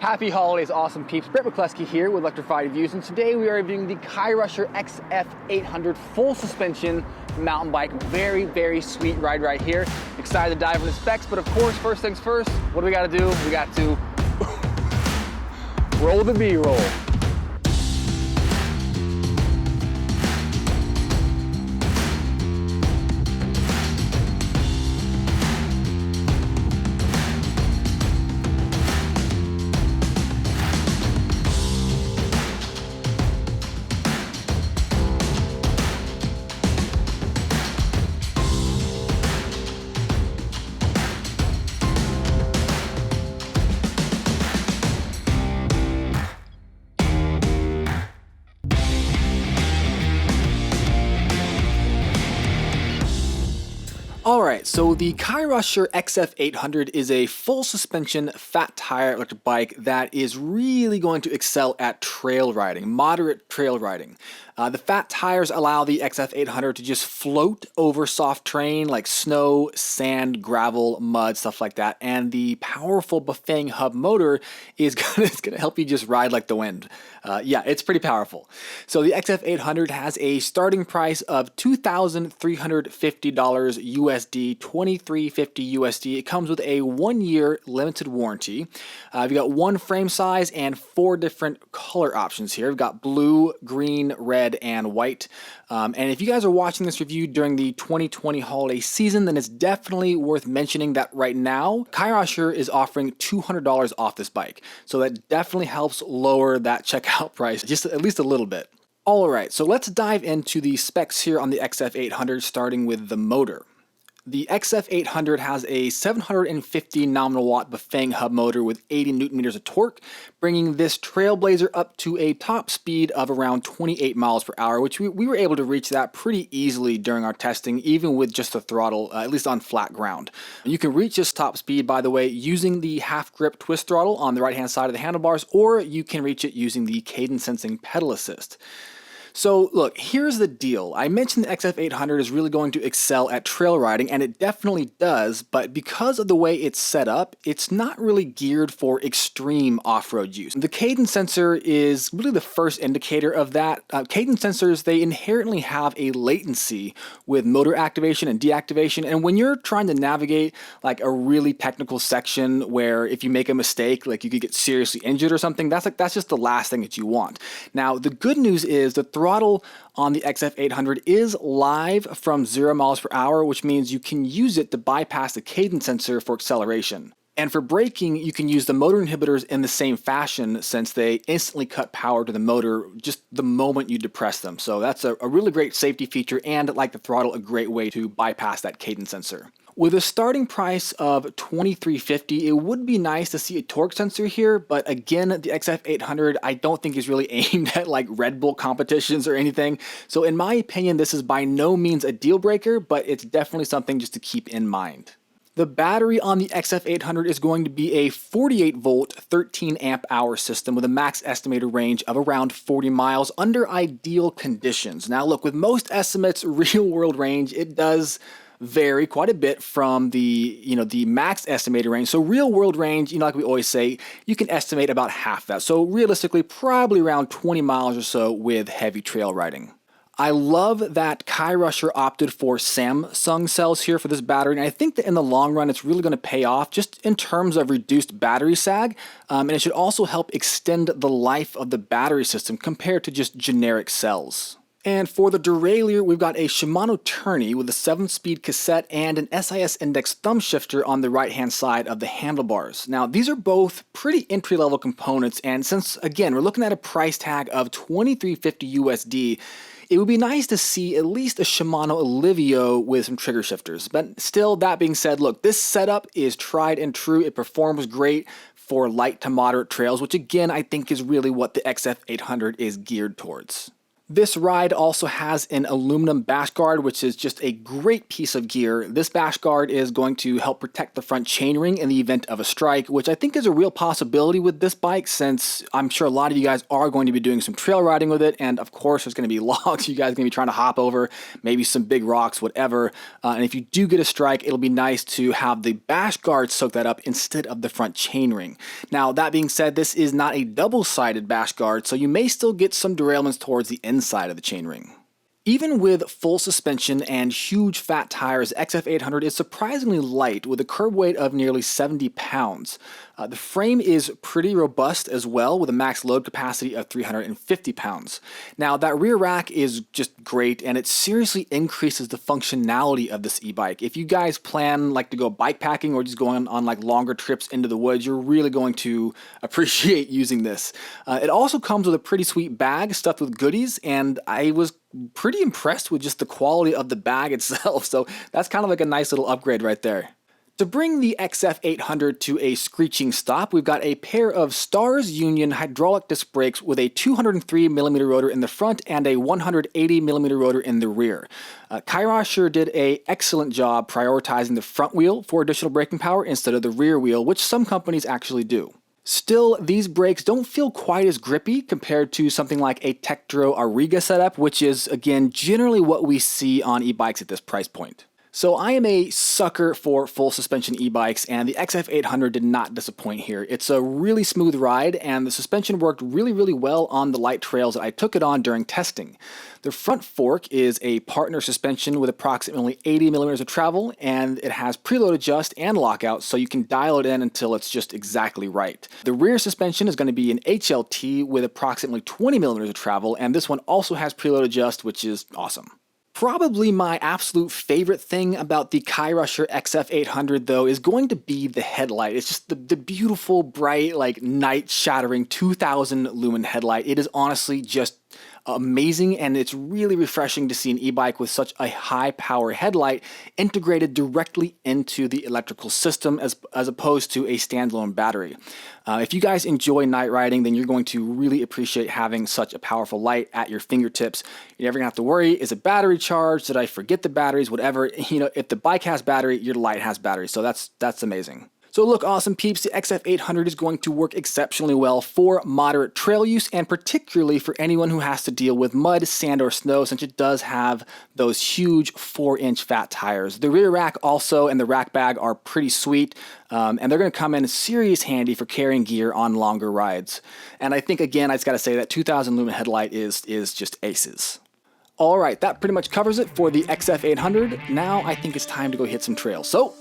Happy holidays, awesome peeps. Brent McCluskey here with Electrified Views, and today we are reviewing the Cyrusher XF800 full suspension mountain bike. Very, very sweet ride right here. Excited to dive into the specs, but of course, first things first, what do we gotta do? We got to roll the B-roll. Alright, so the Cyrusher XF800 is a full suspension fat tire electric bike that is really going to excel at trail riding, moderate trail riding. The fat tires allow the XF800 to just float over soft terrain like snow, sand, gravel, mud, stuff like that. And the powerful Bafang hub motor is gonna help you just ride like the wind. Yeah, it's pretty powerful. So the XF800 has a starting price of $2,350 USD, $2,350 USD. It comes with a 1-year limited warranty. We've got one frame size and 4 different color options here. We've got blue, green, red, and white. And if you guys are watching this review during the 2020 holiday season, then it's definitely worth mentioning that right now, Cyrusher is offering $200 off this bike. So that definitely helps lower that checkout price just at least a little bit. Alright, so let's dive into the specs here on the XF800, starting with the motor. The XF800 has a 750 nominal watt Bafang hub motor with 80 newton meters of torque, bringing this Trailblazer up to a top speed of around 28 miles per hour, which we were able to reach that pretty easily during our testing, even with just the throttle, at least on flat ground. You can reach this top speed, by the way, using the half grip twist throttle on the right hand side of the handlebars, or you can reach it using the cadence sensing pedal assist. So look, here's the deal. I mentioned the XF800 is really going to excel at trail riding, and it definitely does, but because of the way it's set up, it's not really geared for extreme off-road use. The cadence sensor is really the first indicator of that. Cadence sensors, they inherently have a latency with motor activation and deactivation, and when you're trying to navigate like a really technical section where if you make a mistake, like you could get seriously injured or something, that's just the last thing that you want. Now, the good news is the throttle on the XF800 is live from 0 miles per hour, which means you can use it to bypass the cadence sensor for acceleration. And for braking, you can use the motor inhibitors in the same fashion, since they instantly cut power to the motor just the moment you depress them. So that's a really great safety feature, and like the throttle, a great way to bypass that cadence sensor. With a starting price of $2,350, it would be nice to see a torque sensor here, but again, the XF800 I don't think is really aimed at like Red Bull competitions or anything. So in my opinion, this is by no means a deal breaker, but it's definitely something just to keep in mind. The battery on the XF800 is going to be a 48 volt, 13 amp hour system with a max estimated range of around 40 miles under ideal conditions. Now look, with most estimates, real world range, it does vary quite a bit from the max estimated range. So real world range, like we always say, you can estimate about half that. So realistically, probably around 20 miles or so with heavy trail riding. I love that Cyrusher opted for Samsung cells here for this battery, and I think that in the long run it's really going to pay off just in terms of reduced battery sag, and it should also help extend the life of the battery system compared to just generic cells. And for the derailleur, we've got a Shimano tourney with a 7-speed cassette and an SIS index thumb shifter on the right-hand side of the handlebars. Now, these are both pretty entry-level components, and since, again, we're looking at a price tag of $2,350 USD, it would be nice to see at least a Shimano Alivio with some trigger shifters. But still, that being said, look, this setup is tried and true. It performs great for light to moderate trails, which again, I think is really what the XF800 is geared towards. This ride also has an aluminum bash guard, which is just a great piece of gear. This bash guard is going to help protect the front chainring in the event of a strike, which I think is a real possibility with this bike, since I'm sure a lot of you guys are going to be doing some trail riding with it, and of course there's going to be logs you guys are going to be trying to hop over, maybe some big rocks, whatever. And if you do get a strike, it'll be nice to have the bash guard soak that up instead of the front chainring. Now, that being said, this is not a double-sided bash guard, so you may still get some derailments towards the inside of the chainring. Even with full suspension and huge fat tires, XF800 is surprisingly light with a curb weight of nearly 70 pounds. The frame is pretty robust as well, with a max load capacity of 350 pounds. Now, that rear rack is just great, and it seriously increases the functionality of this e-bike. If you guys plan to go bike packing or just going on longer trips into the woods, you're really going to appreciate using this. It also comes with a pretty sweet bag stuffed with goodies, and I was pretty impressed with just the quality of the bag itself, so that's kind of like a nice little upgrade right there. To bring the XF800 to a screeching stop, we've got a pair of Stars Union hydraulic disc brakes with a 203mm rotor in the front and a 180mm rotor in the rear. Cyrusher did an excellent job prioritizing the front wheel for additional braking power instead of the rear wheel, which some companies actually do. Still, these brakes don't feel quite as grippy compared to something like a Tektro Auriga setup, which is, again, generally what we see on e-bikes at this price point. So I am a sucker for full suspension e-bikes, and the XF800 did not disappoint here. It's a really smooth ride, and the suspension worked really well on the light trails that I took it on during testing. The front fork is a partner suspension with approximately 80mm of travel, and it has preload adjust and lockout, so you can dial it in until it's just exactly right. The rear suspension is going to be an HLT with approximately 20mm of travel, and this one also has preload adjust, which is awesome. Probably my absolute favorite thing about the Cyrusher XF800 though is going to be the headlight. It's just the beautiful, bright, night-shattering 2000 lumen headlight. It is honestly just amazing, and it's really refreshing to see an e-bike with such a high power headlight integrated directly into the electrical system as opposed to a standalone battery. If you guys enjoy night riding, then you're going to really appreciate having such a powerful light at your fingertips. You're never gonna have to worry, is it battery charged? Did I forget the batteries? Whatever. If the bike has battery, your light has battery. So that's amazing. So look, awesome peeps, the XF800 is going to work exceptionally well for moderate trail use, and particularly for anyone who has to deal with mud, sand, or snow, since it does have those huge 4-inch fat tires. The rear rack also and the rack bag are pretty sweet, and they're going to come in serious handy for carrying gear on longer rides. And I think, again, I just got to say that 2000 lumen headlight is just aces. Alright, that pretty much covers it for the XF800. Now I think it's time to go hit some trails. So,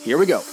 here we go.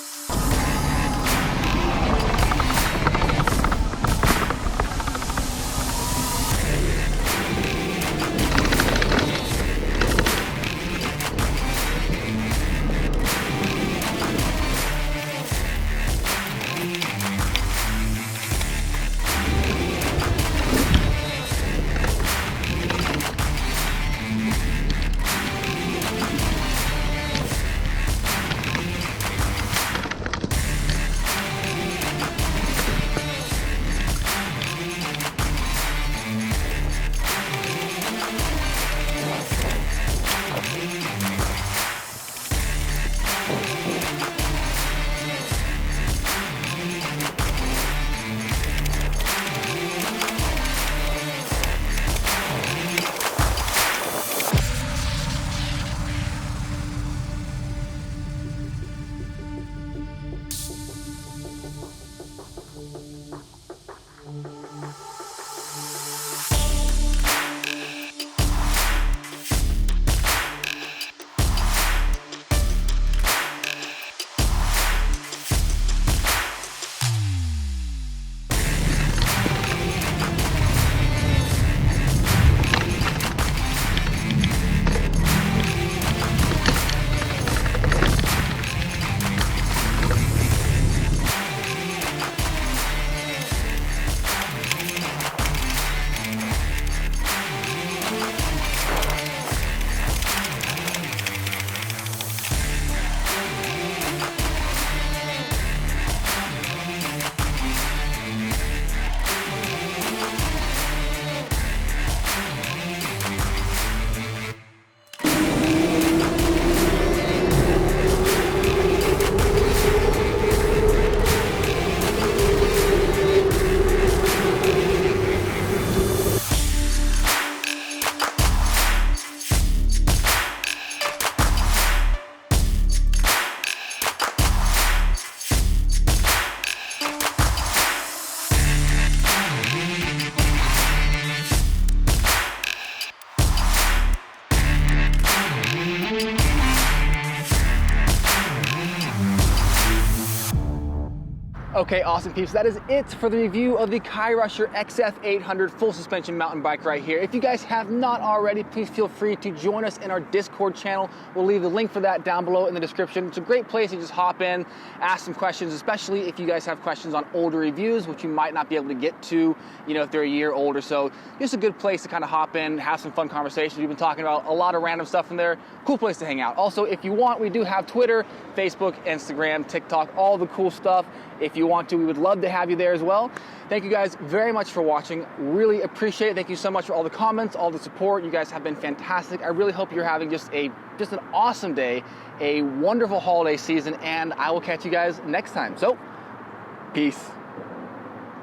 Okay, awesome peeps. That is it for the review of the Cyrusher XF800 full suspension mountain bike right here. If you guys have not already, please feel free to join us in our Discord channel. We'll leave the link for that down below in the description. It's a great place to just hop in, ask some questions, especially if you guys have questions on older reviews, which you might not be able to get to, you know, if they're a year old or so. Just a good place to kind of hop in, have some fun conversations. We've been talking about a lot of random stuff in there. Cool place to hang out. Also, if you want, we do have Twitter, Facebook, Instagram, TikTok, all the cool stuff. If you want to, we would love to have you there as well. Thank you guys very much for watching. Really appreciate it. Thank you so much for all the comments, all the support. You guys have been fantastic. I really hope you're having just an awesome day, a wonderful holiday season, and I will catch you guys next time. So, peace.